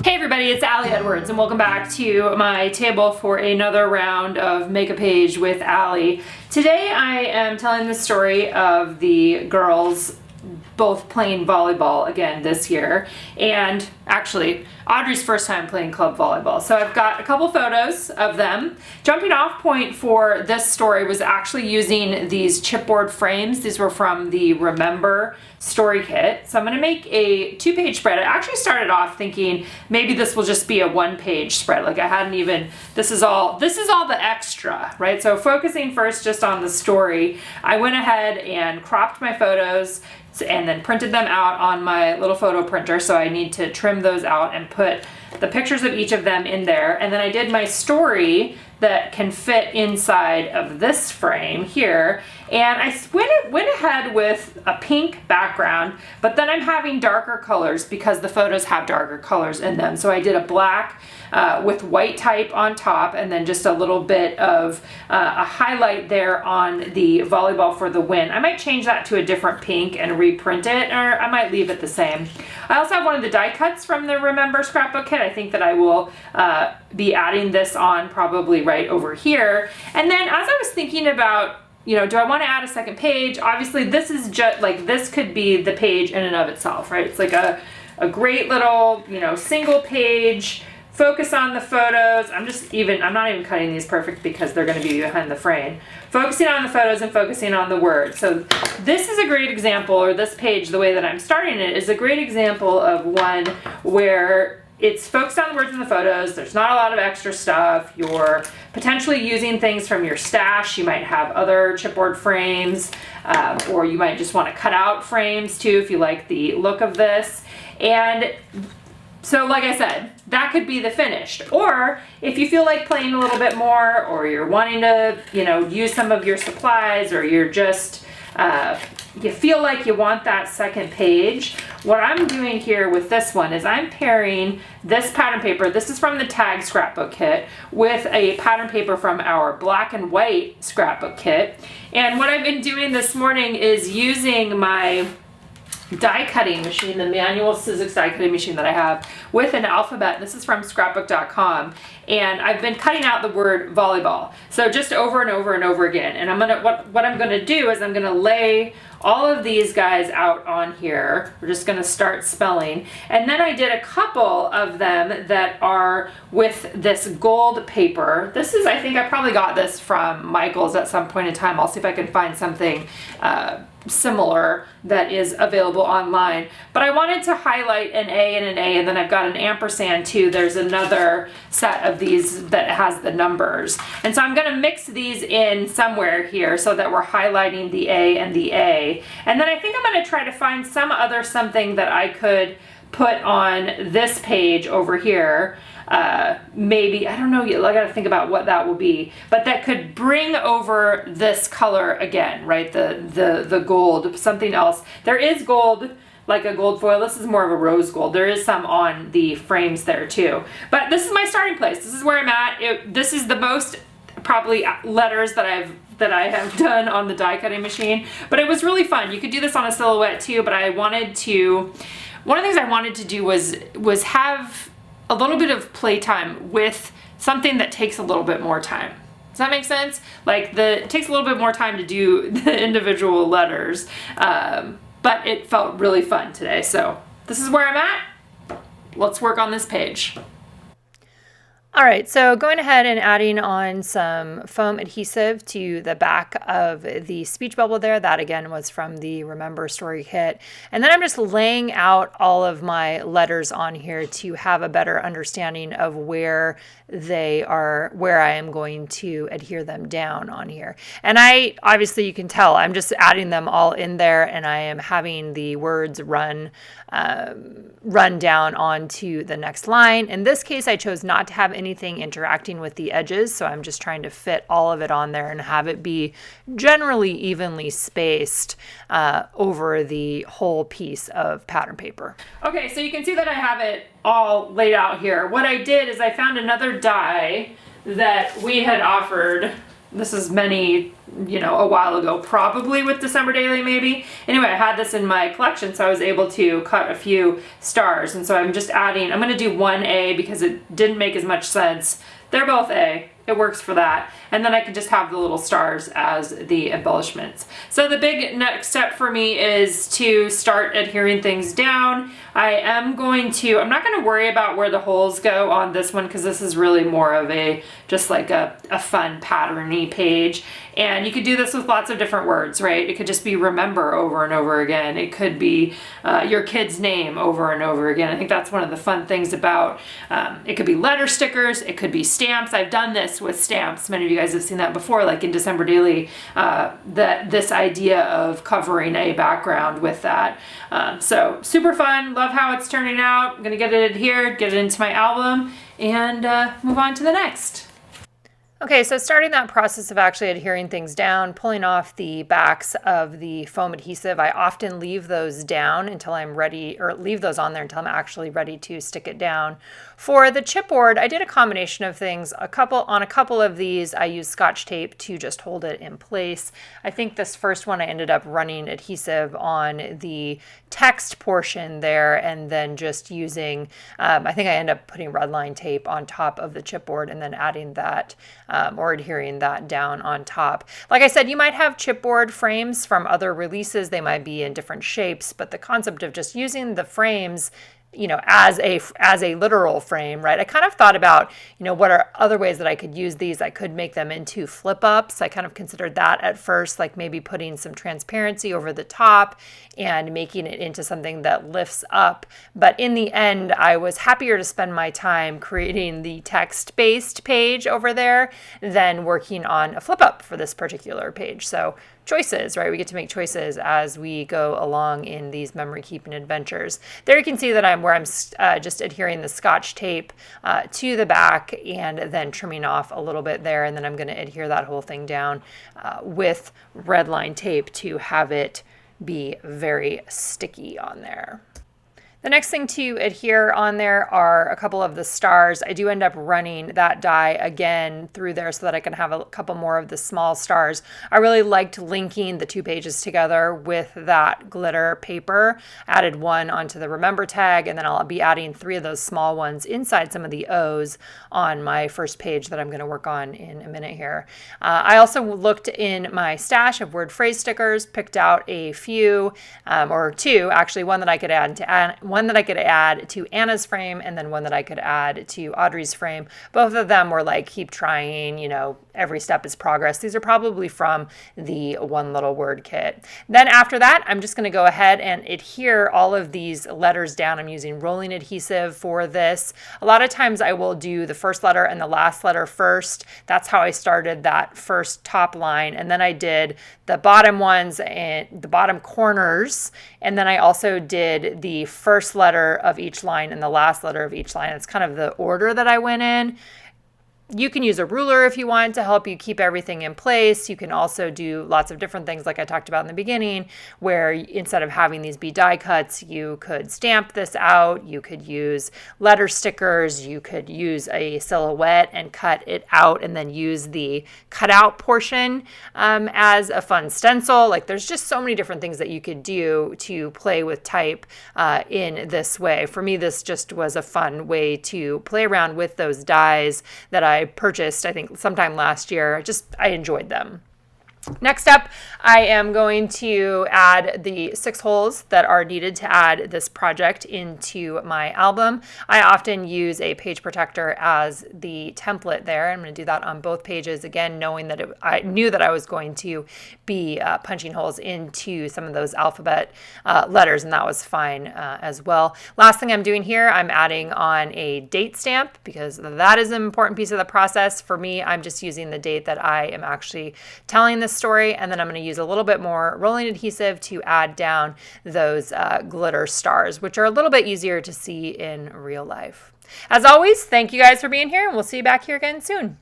Hey everybody, it's Allie Edwards and welcome back to my table for another round of Make a Page with Allie. Today I am telling the story of the girls both playing volleyball again this year, and actually Audrey's first time playing club volleyball. So I've got a couple photos of them. Jumping off point for this story was actually using these chipboard frames. These were from the Remember story kit. So I'm going to make a 2-page spread. I actually started off thinking maybe this will just be a 1-page spread. Like I hadn't even, this is all the extra, right? So focusing first just on the story, I went ahead and cropped my photos and then printed them out on my little photo printer. So I need to trim those out and put the pictures of each of them in there. And then I did my story that can fit inside of this frame here. And I went ahead with a pink background, but then I'm having darker colors because the photos have darker colors in them. So I did a black with white type on top, and then just a little bit of a highlight there on the volleyball for the win. I might change that to a different pink and reprint it, or I might leave it the same. I also have one of the die cuts from the Remember scrapbook kit. I think that I will be adding this on probably right over here. And then as I was thinking about, you know, do I want to add a second page? Obviously this is just like, this could be the page in and of itself, right? It's like a great little, you know, single page, focus on the photos. I'm not even cutting these perfect because they're going to be behind the frame. Focusing on the photos and focusing on the words. So this is a great example, or this page, the way that I'm starting it, is a great example of one where it's focused on the words in the photos. There's not a lot of extra stuff. You're potentially using things from your stash. You might have other chipboard frames, or you might just want to cut out frames too if you like the look of this. And so like I said, that could be the finished. Or if you feel like playing a little bit more, or you're wanting to, you know, use some of your supplies, or you're just, you feel like you want that second page, what I'm doing here with this one is I'm pairing this pattern paper, this is from the Tag scrapbook kit, with a pattern paper from our black and white scrapbook kit. And what I've been doing this morning is using my die cutting machine, the manual Sizzix die cutting machine that I have, with an alphabet. This is from scrapbook.com, and I've been cutting out the word volleyball. So just over and over and over again. And I'm gonna, what I'm gonna do is I'm gonna lay all of these guys out on here. We're just gonna start spelling. And then I did a couple of them that are with this gold paper. This is, I think I probably got this from Michael's at some point in time. I'll see if I can find something similar that is available online. But I wanted to highlight an A and an A, and then I've got an ampersand too. There's another set of these that has the numbers. And so I'm gonna mix these in somewhere here so that we're highlighting the A and the A. And then I think I'm gonna try to find some other something that I could put on this page over here. Maybe, I don't know, I gotta think about what that will be, but that could bring over this color again, right? The gold, something else. There is gold, like a gold foil. This is more of a rose gold. There is some on the frames there too. But this is my starting place. This is where I'm at. This is the most probably letters that I have done on the die cutting machine, but it was really fun. You could do this on a silhouette too, but I wanted to, one of the things I wanted to do was have a little bit of playtime with something that takes a little bit more time. Does that make sense? Like it takes a little bit more time to do the individual letters, but it felt really fun today. So this is where I'm at. Let's work on this page. All right, so going ahead and adding on some foam adhesive to the back of the speech bubble there. That again was from the Remember story kit. And then I'm just laying out all of my letters on here to have a better understanding of where they are, where I am going to adhere them down on here. And obviously you can tell, I'm just adding them all in there, and I am having the words run down onto the next line. In this case, I chose not to have anything interacting with the edges, so I'm just trying to fit all of it on there and have it be generally evenly spaced over the whole piece of pattern paper. Okay, so you can see that I have it all laid out here. What I did is I found another die that we had offered this is many, a while ago, probably with December Daily maybe. Anyway, I had this in my collection, so I was able to cut a few stars. And so I'm just adding, I'm going to do one A because it didn't make as much sense. They're both A. It works for that. And then I can just have the little stars as the embellishments. So the big next step for me is to start adhering things down. I'm not going to worry about where the holes go on this one because this is really more of just like a fun patterny page. And you could do this with lots of different words, right? It could just be remember over and over again. It could be your kid's name over and over again. I think that's one of the fun things about, it could be letter stickers, it could be stamps. I've done this with stamps. Many of you guys have seen that before, like in December Daily, this idea of covering a background with that. So super fun, love how it's turning out. I'm gonna get it adhered, get it into my album, and move on to the next. Okay, so starting that process of actually adhering things down, pulling off the backs of the foam adhesive, I often leave those down until I'm ready, or leave those on there until I'm actually ready to stick it down. For the chipboard, I did a combination of things. On a couple of these, I used Scotch tape to just hold it in place. I think this first one I ended up running adhesive on the text portion there and then just using, I think I ended up putting red line tape on top of the chipboard and then adding that or adhering that down on top. Like I said, you might have chipboard frames from other releases. They might be in different shapes, but the concept of just using the frames as a literal frame, right? I kind of thought about, what are other ways that I could use these? I could make them into flip ups. I kind of considered that at first, like maybe putting some transparency over the top and making it into something that lifts up. But in the end, I was happier to spend my time creating the text-based page over there than working on a flip up for this particular page. So choices, right? We get to make choices as we go along in these memory keeping adventures. There you can see that I'm just adhering the Scotch tape to the back and then trimming off a little bit there. And then I'm going to adhere that whole thing down with red line tape to have it be very sticky on there. The next thing to adhere on there are a couple of the stars. I do end up running that die again through there so that I can have a couple more of the small stars. I really liked linking the two pages together with that glitter paper. Added one onto the remember tag, and then I'll be adding 3 of those small ones inside some of the O's on my first page that I'm going to work on in a minute here. I also looked in my stash of word phrase stickers, picked out a few, or 2 actually, one that I could add to Anna's frame and then one that I could add to Audrey's frame. Both of them were like, keep trying, every step is progress. These are probably from the One Little Word kit. Then after that, I'm just going to go ahead and adhere all of these letters down. I'm using rolling adhesive for this. A lot of times I will do the first letter and the last letter first. That's how I started that first top line. And then I did the bottom ones and the bottom corners. And then I also did the first letter of each line and the last letter of each line. It's kind of the order that I went in. You can use a ruler if you want to help you keep everything in place. You can also do lots of different things like I talked about in the beginning, where instead of having these be die cuts, you could stamp this out. You could use letter stickers. You could use a silhouette and cut it out and then use the cutout portion as a fun stencil. Like there's just so many different things that you could do to play with type in this way. For me, this just was a fun way to play around with those dies that I purchased, I think, sometime last year. I enjoyed them. Next up, I am going to add the 6 holes that are needed to add this project into my album. I often use a page protector as the template there. I'm going to do that on both pages, again, knowing that I knew that I was going to be punching holes into some of those alphabet letters, and that was fine as well. Last thing I'm doing here, I'm adding on a date stamp because that is an important piece of the process. For me, I'm just using the date that I am actually telling this story, and then I'm going to use a little bit more rolling adhesive to add down those glitter stars, which are a little bit easier to see in real life. As always, thank you guys for being here, and we'll see you back here again soon.